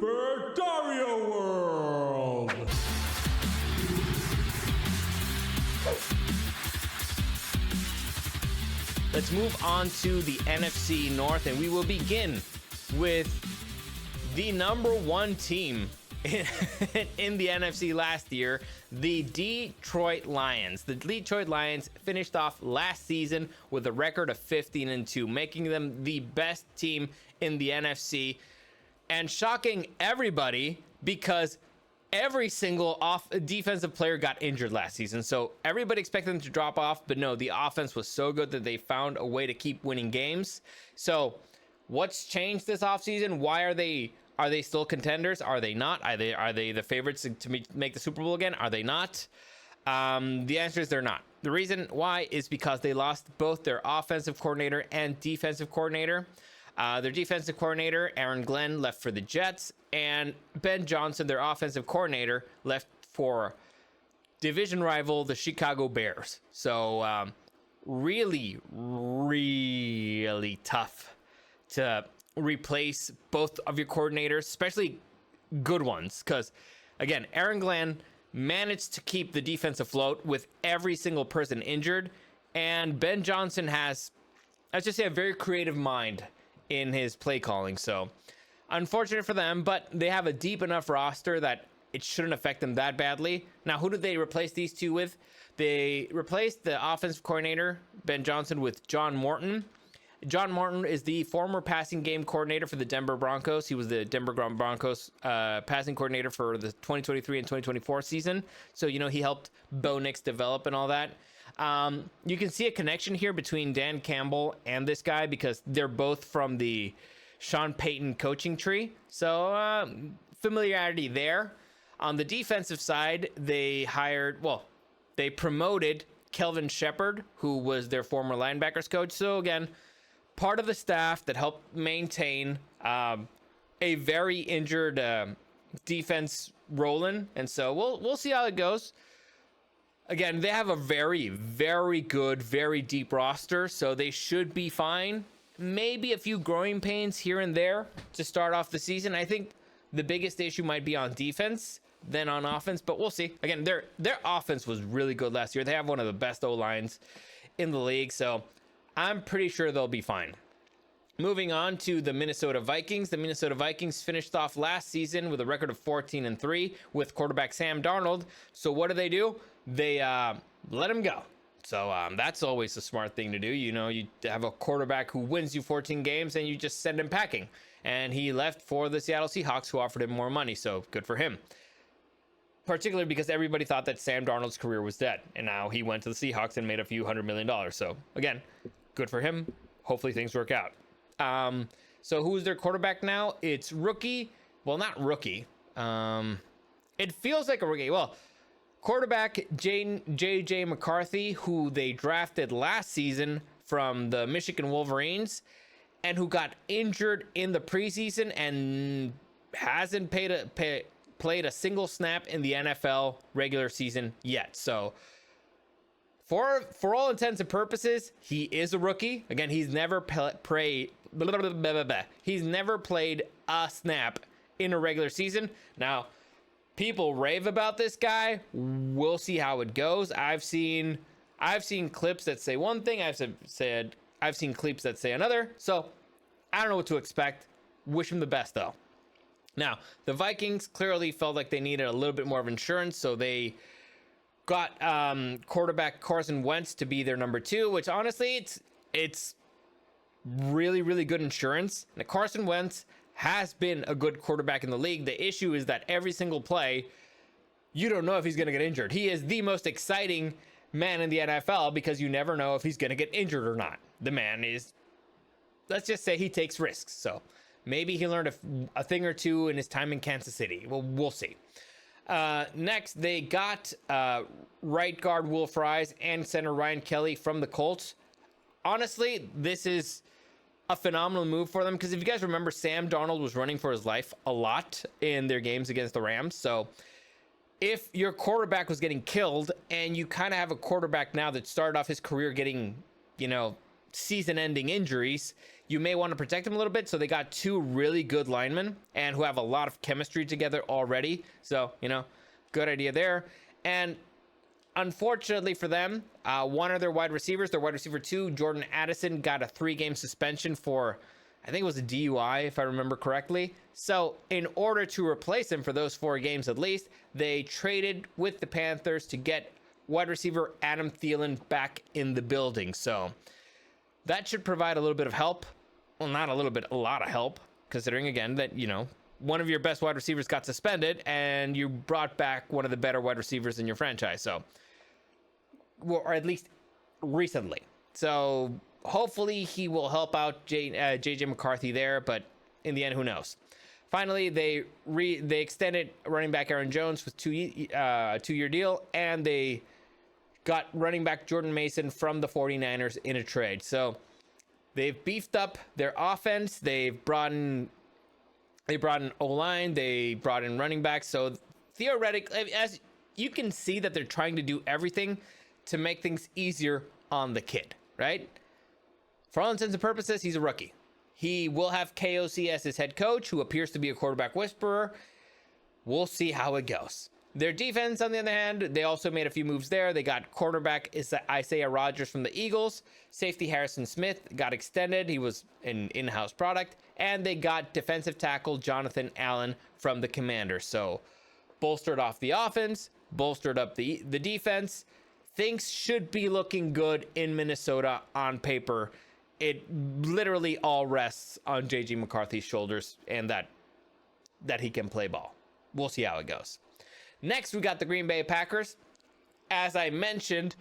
Super Dario World. Let's move on to the NFC North, and we will begin with the number one team in the NFC last year, the Detroit Lions. The Detroit Lions finished off last season with a record of 15-2, making them the best team in the NFC, and shocking everybody because every single defensive player got injured last season. So everybody expected them to drop off, but no, the offense was so good that they found a way to keep winning games. So what's changed this offseason? Why are they still contenders? Are they not? Are they the favorites to make the Super Bowl again? Are they not? The answer is they're not. The reason why is because they lost both their offensive coordinator and defensive coordinator. Their defensive coordinator, Aaron Glenn, left for the Jets, and Ben Johnson, their offensive coordinator, left for division rival, the Chicago Bears. So really, really tough to replace both of your coordinators, especially good ones, because again, Aaron Glenn managed to keep the defense afloat with every single person injured, and Ben Johnson has, let's just say, a very creative mind in his play calling. So unfortunate for them, but they have a deep enough roster that it shouldn't affect them that badly. Now, who did they replace these two with? They replaced the offensive coordinator, Ben Johnson, with John Morton. John Morton is the former passing game coordinator for the Denver Broncos. He was the Denver Broncos passing coordinator for the 2023 and 2024 season. So, he helped Bo Nix develop and all that. You can see a connection here between Dan Campbell and this guy because they're both from the Sean Payton coaching tree. So familiarity there. On the defensive side, they promoted Kelvin Shepard, who was their former linebackers coach. So again, part of the staff that helped maintain a very injured defense rolling. And so we'll see how it goes. Again, they have a very, very good, very deep roster, so they should be fine. Maybe a few growing pains here and there to start off the season. I think the biggest issue might be on defense than on offense, but we'll see. Again, their offense was really good last year. They have one of the best O-lines in the league, so I'm pretty sure they'll be fine. Moving on to the Minnesota Vikings. The Minnesota Vikings finished off last season with a record of 14-3 with quarterback Sam Darnold. So what do? They let him go. So that's always a smart thing to do. You have a quarterback who wins you 14 games and you just send him packing. And he left for the Seattle Seahawks, who offered him more money. So good for him. Particularly because everybody thought that Sam Darnold's career was dead. And now he went to the Seahawks and made a few $100 million. So again, good for him. Hopefully things work out. So who's their quarterback now? It's rookie. Well, not rookie. It feels like a rookie. Well, quarterback J.J. McCarthy, who they drafted last season from the Michigan Wolverines and who got injured in the preseason and hasn't played a single snap in the NFL regular season yet. So for all intents and purposes, he is a rookie. Again, he's never played a snap in a regular season. Now, people rave about this guy. We'll see how it goes. I've seen clips that say one thing. I've seen clips that say another. So I don't know what to expect. Wish him the best, though. Now, the Vikings clearly felt like they needed a little bit more of insurance, so they got quarterback Carson Wentz to be their number 2, which honestly, it's really, really good insurance. Now, Carson Wentz has been a good quarterback in the league. The issue is that every single play, you don't know if he's going to get injured. He is the most exciting man in the NFL because you never know if he's going to get injured or not. The man is, let's just say he takes risks. So maybe he learned a thing or two in his time in Kansas City. Well, we'll see. Next, they got right guard Will Fries and center Ryan Kelly from the Colts. Honestly, this is a phenomenal move for them because if you guys remember, Sam Darnold was running for his life a lot in their games against the Rams. So if your quarterback was getting killed and you kind of have a quarterback now that started off his career getting, season-ending injuries, you may want to protect him a little bit. So they got two really good linemen and who have a lot of chemistry together already. So, good idea there. And unfortunately for them, one of their wide receivers, their wide receiver 2, Jordan Addison, got a 3-game suspension for, I think it was a DUI, if I remember correctly. So in order to replace him for those 4 games at least, they traded with the Panthers to get wide receiver Adam Thielen back in the building. So that should provide a little bit of help. Well, not a little bit, a lot of help, considering again that, one of your best wide receivers got suspended and you brought back one of the better wide receivers in your franchise. So, or at least recently. So hopefully he will help out JJ McCarthy there, but in the end, who knows? Finally, they extended running back Aaron Jones with a 2-year deal, and they got running back Jordan Mason from the 49ers in a trade. So they've beefed up their offense. They've brought in O-line. They brought in running backs. So theoretically, as you can see, that they're trying to do everything to make things easier on the kid, right? For all intents and purposes, he's a rookie. He will have KOC as his head coach, who appears to be a quarterback whisperer. We'll see how it goes. Their defense, on the other hand, they also made a few moves there. They got cornerback Isaiah Rodgers from the Eagles. Safety Harrison Smith got extended. He was an in-house product. And they got defensive tackle Jonathan Allen from the Commanders. So bolstered off the offense, bolstered up the defense. Things should be looking good in Minnesota on paper. It literally all rests on JJ McCarthy's shoulders and that he can play ball. We'll see how it goes. Next, we got the Green Bay Packers. As I mentioned,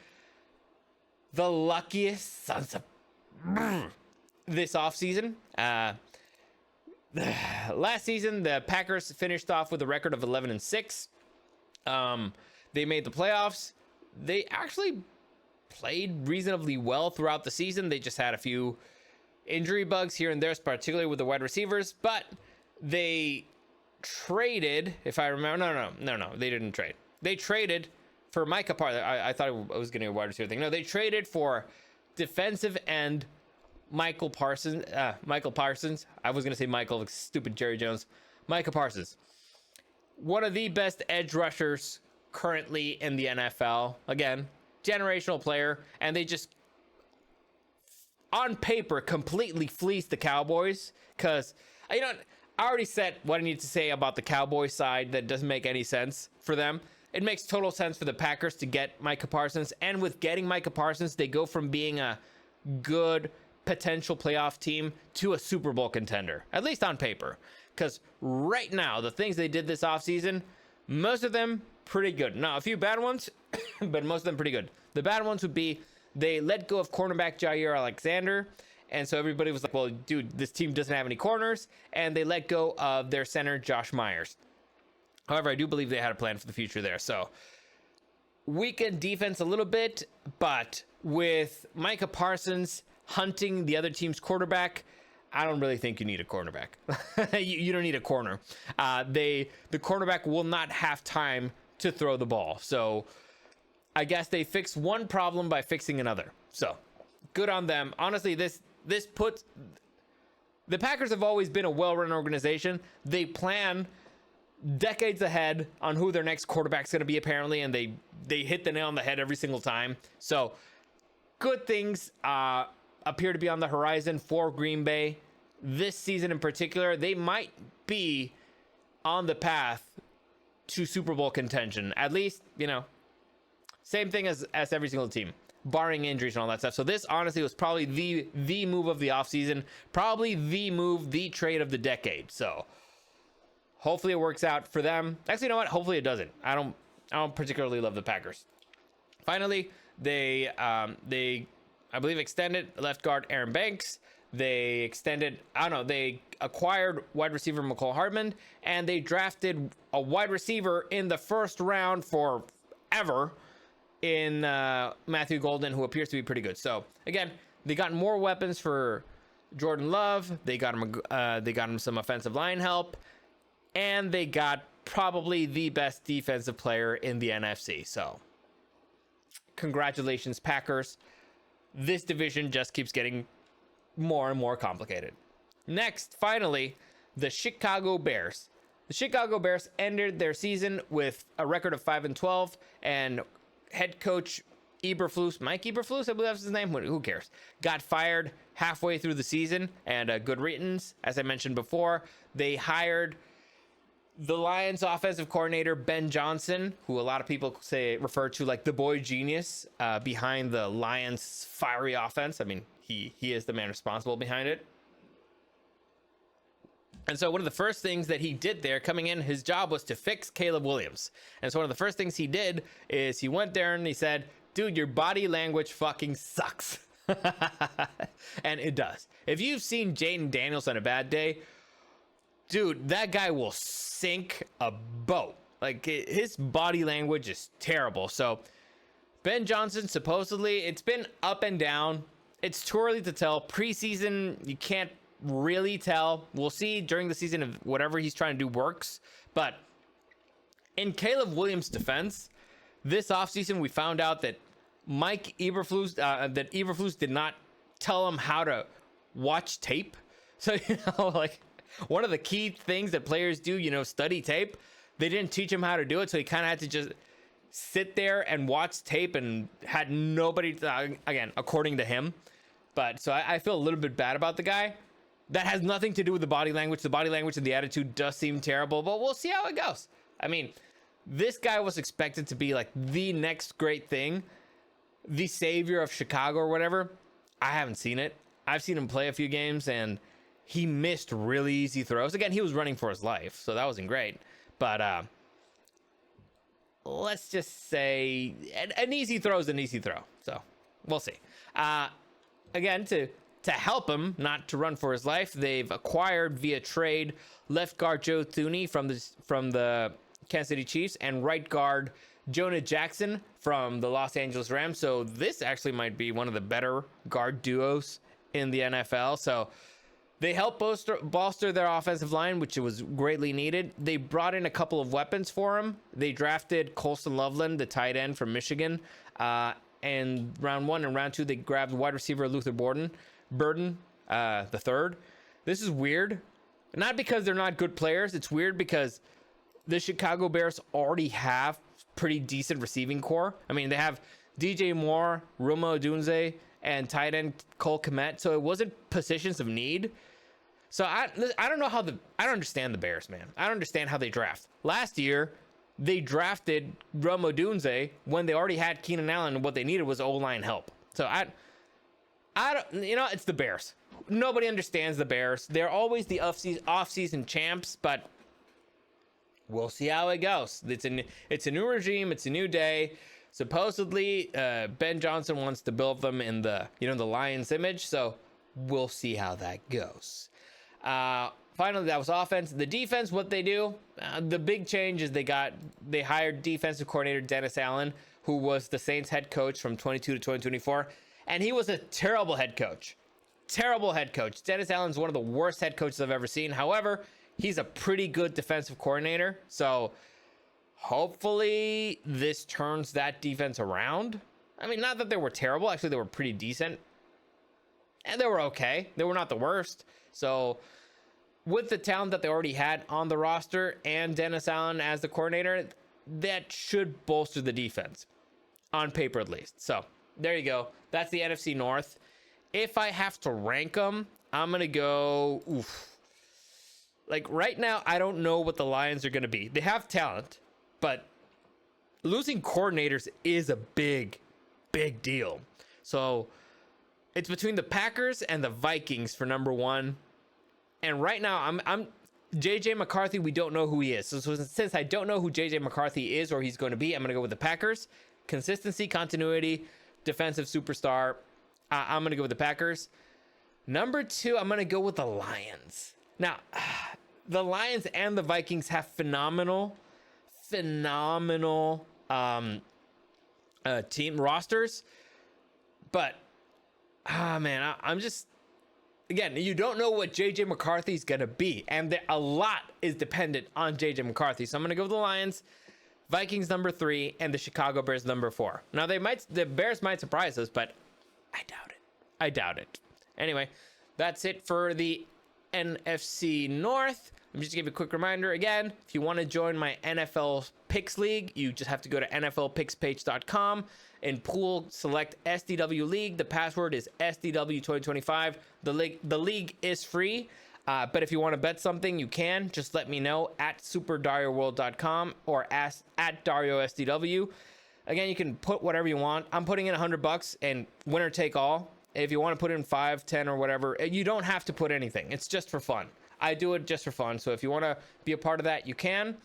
the luckiest sons of this offseason. Last season, the Packers finished off with a record of 11-6. They made the playoffs. They actually played reasonably well throughout the season. They just had a few injury bugs here and there, particularly with the wide receivers. But they traded, if I remember, no, they didn't trade. They traded for Micah Parsons. I thought I was getting a wide receiver thing. No, they traded for defensive end Michael Parsons. I was going to say Michael, stupid Jerry Jones. Micah Parsons. One of the best edge rushers currently in the NFL. Again, generational player. And they just, on paper, completely fleeced the Cowboys. Because, I already said what I need to say about the Cowboys side that doesn't make any sense for them. It makes total sense for the Packers to get Micah Parsons. And with getting Micah Parsons, they go from being a good potential playoff team to a Super Bowl contender, at least on paper. Because right now, the things they did this offseason, most of them pretty good. Now, a few bad ones, but most of them pretty good. The bad ones would be they let go of cornerback Jair Alexander. And so everybody was like, well, dude, this team doesn't have any corners. And they let go of their center, Josh Myers. However, I do believe they had a plan for the future there. So weakened defense a little bit, but with Micah Parsons hunting the other team's quarterback, I don't really think you need a cornerback. you don't need a corner. The cornerback will not have time to throw the ball. So I guess they fixed one problem by fixing another. So good on them. Honestly, this puts the Packers have always been a well-run organization. They plan decades ahead on who their next quarterback's going to be, apparently, and they hit the nail on the head every single time. So good things appear to be on the horizon for Green Bay this season in particular. They might be on the path to Super Bowl contention, at least, same thing as every single team, barring injuries and all that stuff. So this honestly was probably the move of the offseason, probably the trade of the decade. So hopefully it works out for them. Actually, you know what? Hopefully it doesn't. I don't particularly love the Packers. Finally, they I believe extended left guard Aaron Banks. They acquired wide receiver McCole Hardman, and they drafted a wide receiver in the first round forever in Matthew Golden, who appears to be pretty good. So again, they got more weapons for Jordan Love. They got him some offensive line help, and they got probably the best defensive player in the NFC. So congratulations, Packers. This division just keeps getting more and more complicated. Next, finally, the Chicago Bears. The Chicago Bears ended their season with a record of 5-12, and head coach Mike Eberflus, I believe that's his name. Who cares? Got fired halfway through the season, and good riddance. As I mentioned before, they hired the Lions offensive coordinator Ben Johnson, who a lot of people refer to like the boy genius behind the Lions' fiery offense. I mean, he is the man responsible behind it. And so one of the first things that he did there coming in, his job was to fix Caleb Williams. And so one of the first things he did is he went there and he said, dude, your body language fucking sucks. And it does. If you've seen Jaden Daniels on a bad day, dude, that guy will sink a boat. Like, his body language is terrible. So Ben Johnson, supposedly, it's been up and down. It's too early to tell. Preseason, you can't really tell. We'll see during the season if whatever he's trying to do works. But in Caleb Williams' defense, this offseason we found out that Mike Eberflus, that Eberflus did not tell him how to watch tape. So, like, one of the key things that players do, study tape. They didn't teach him how to do it, so he kind of had to just sit there and watch tape and had nobody, again, according to him. But so I feel a little bit bad about the guy. That has nothing to do with the body language. The body language and the attitude does seem terrible, but we'll see how it goes. I mean, this guy was expected to be like the next great thing, the savior of Chicago or whatever. I haven't seen it. I've seen him play a few games and he missed really easy throws. Again, he was running for his life, so that wasn't great. But let's just say an easy throw is an easy throw. So we'll see. Again, to help him not to run for his life, they've acquired via trade left guard Joe Thuney from the Kansas City Chiefs and right guard Jonah Jackson from the Los Angeles Rams. So this actually might be one of the better guard duos in the NFL. So they helped bolster their offensive line, which was greatly needed. They brought in a couple of weapons for him. They drafted Colston Loveland, the tight end from Michigan. And round 1 and round 2, they grabbed wide receiver Luther Burden, the third. This is weird. Not because they're not good players. It's weird because the Chicago Bears already have pretty decent receiving core. I mean, they have DJ Moore, Roma Odunze, and tight end Cole Kmet. So it wasn't positions of need. So I don't know how I don't understand the Bears, man. I don't understand how they draft. Last year, they drafted Roma Odunze when they already had Keenan Allen, and what they needed was O-line help. So I don't, it's the Bears. Nobody understands the Bears. They're always the off-season champs, but we'll see how it goes. It's a new regime. It's a new day. Supposedly, Ben Johnson wants to build them in the Lions image. So we'll see how that goes. Finally, that was offense. The defense, what they do, the big change is they hired defensive coordinator Dennis Allen, who was the Saints head coach from 22 to 2024. And he was a terrible head coach. Terrible head coach. Dennis Allen's one of the worst head coaches I've ever seen. However, he's a pretty good defensive coordinator. So hopefully this turns that defense around. I mean, not that they were terrible. Actually, they were pretty decent. And they were okay. They were not the worst. So with the talent that they already had on the roster and Dennis Allen as the coordinator, that should bolster the defense. On paper, at least. So there you go. That's the NFC North. If I have to rank them, I'm going to go... Like, right now, I don't know what the Lions are going to be. They have talent, but losing coordinators is a big, big deal. So it's between the Packers and the Vikings for number 1. And right now, I'm JJ McCarthy, we don't know who he is. So since I don't know who JJ McCarthy is or he's going to be, I'm going to go with the Packers. Consistency, continuity, defensive superstar. I'm going to go with the Packers. Number 2, I'm going to go with the Lions. Now, the Lions and the Vikings have phenomenal team rosters. But, man, I'm just... Again, you don't know what JJ McCarthy is going to be, and a lot is dependent on JJ McCarthy. So I'm going to go with the Lions, Vikings number 3, and the Chicago Bears number 4. Now the Bears might surprise us, but I doubt it. Anyway, That's it for the NFC North. Let me just give you a quick reminder again. If you want to join my NFL Picks League, you just have to go to nflpicks.com and pool, select SDW League. The password is SDW2025. The league is free, but if you want to bet something, you can. Just let me know at superdarioworld.com or ask at DarioSDW. Again, you can put whatever you want. I'm putting in $100 and winner take all. If you want to put in 5, 10 or whatever, you don't have to put anything. It's just for fun. I do it just for fun. So if you want to be a part of that, you can.